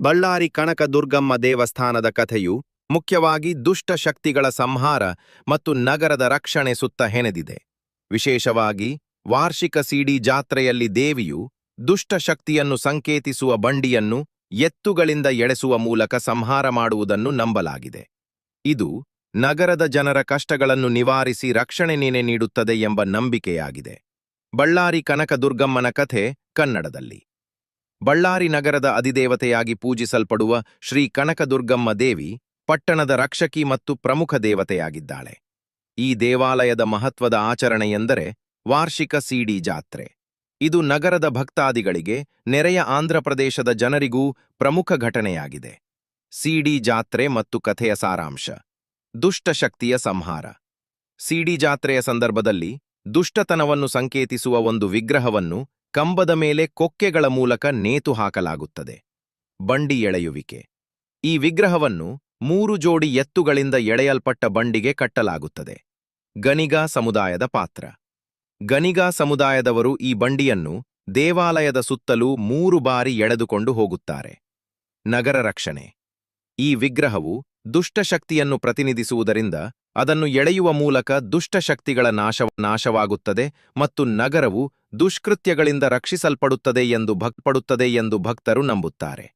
ಬಳ್ಳಾರಿ ಕನಕ ದುರ್ಗಮ್ಮ ದೇವಸ್ಥಾನದ ಕಥೆಯು ಮುಖ್ಯವಾಗಿ ದುಷ್ಟ ಶಕ್ತಿಗಳ ಸಂಹಾರ ಮತ್ತು ನಗರದ ರಕ್ಷಣೆ ಸುತ್ತ ಹೆಣೆದಿದೆ. ವಿಶೇಷವಾಗಿ ವಾರ್ಷಿಕ ಸಿಡಿ ಜಾತ್ರೆಯಲ್ಲಿ ದೇವಿಯು ದುಷ್ಟ ಶಕ್ತಿಯನ್ನು ಸಂಕೇತಿಸುವ ಬಂಡಿಯನ್ನು ಎತ್ತುಗಳಿಂದ ಎಳೆಸುವ ಮೂಲಕ ಸಂಹಾರ ಮಾಡುವುದನ್ನು ನಂಬಲಾಗಿದೆ. ಇದು ನಗರದ ಜನರ ಕಷ್ಟಗಳನ್ನು ನಿವಾರಿಸಿ ರಕ್ಷಣೆ ನೀಡುತ್ತದೆ ಎಂಬ ನಂಬಿಕೆಯಾಗಿದೆ. ಬಳ್ಳಾರಿ ಕನಕ ದುರ್ಗಮ್ಮನ ಕಥೆ ಕನ್ನಡದಲ್ಲಿ. ಬಳ್ಳಾರಿ ನಗರದ ಅಧಿದೇವತೆಯಾಗಿ ಪೂಜಿಸಲ್ಪಡುವ ಶ್ರೀ ಕನಕದುರ್ಗಮ್ಮ ದೇವಿ ಪಟ್ಟಣದ ರಕ್ಷಕಿ ಮತ್ತು ಪ್ರಮುಖ ದೇವತೆಯಾಗಿದ್ದಾಳೆ. ಈ ದೇವಾಲಯದ ಮಹತ್ವದ ಆಚರಣೆಯೆಂದರೆ ವಾರ್ಷಿಕ ಸಿಡಿ ಜಾತ್ರೆ. ಇದು ನಗರದ ಭಕ್ತಾದಿಗಳಿಗೆ, ನೆರೆಯ ಆಂಧ್ರಪ್ರದೇಶದ ಜನರಿಗೂ ಪ್ರಮುಖ ಘಟನೆಯಾಗಿದೆ. ಸಿಡಿ ಜಾತ್ರೆ ಮತ್ತು ಕಥೆಯ ಸಾರಾಂಶ. ದುಷ್ಟಶಕ್ತಿಯ ಸಂಹಾರ. ಸಿಡಿ ಜಾತ್ರೆಯ ಸಂದರ್ಭದಲ್ಲಿ ದುಷ್ಟತನವನ್ನು ಸಂಕೇತಿಸುವ ಒಂದು ವಿಗ್ರಹವನ್ನು ಕಂಬದ ಮೇಲೆ ಕೊಕ್ಕೆಗಳ ಮೂಲಕ ನೇತು ಹಾಕಲಾಗುತ್ತದೆ. ಬಂಡಿ ಎಳೆಯುವಿಕೆ. ಈ ವಿಗ್ರಹವನ್ನು 3 ಜೋಡಿ ಎತ್ತುಗಳಿಂದ ಎಳೆಯಲ್ಪಟ್ಟ ಬಂಡಿಗೆ ಕಟ್ಟಲಾಗುತ್ತದೆ. ಗನಿಗಾ ಸಮುದಾಯದ ಪಾತ್ರ. ಗನಿಗಾ ಸಮುದಾಯದವರು ಈ ಬಂಡಿಯನ್ನು ದೇವಾಲಯದ ಸುತ್ತಲೂ 3 ಬಾರಿ ಎಳೆದುಕೊಂಡು ಹೋಗುತ್ತಾರೆ. ನಗರ ರಕ್ಷಣೆ. ಈ ವಿಗ್ರಹವು ದುಷ್ಟಶಕ್ತಿಯನ್ನು ಪ್ರತಿನಿಧಿಸುವುದರಿಂದ ಅದನ್ನು ಎಳೆಯುವ ಮೂಲಕ ದುಷ್ಟಶಕ್ತಿಗಳ ನಾಶವಾಗುತ್ತದೆ ಮತ್ತು ನಗರವು ದುಷ್ಕೃತ್ಯಗಳಿಂದ ರಕ್ಷಿಸಲ್ಪಡುತ್ತದೆ ಎಂದು ಭಕ್ತರು ನಂಬುತ್ತಾರೆ.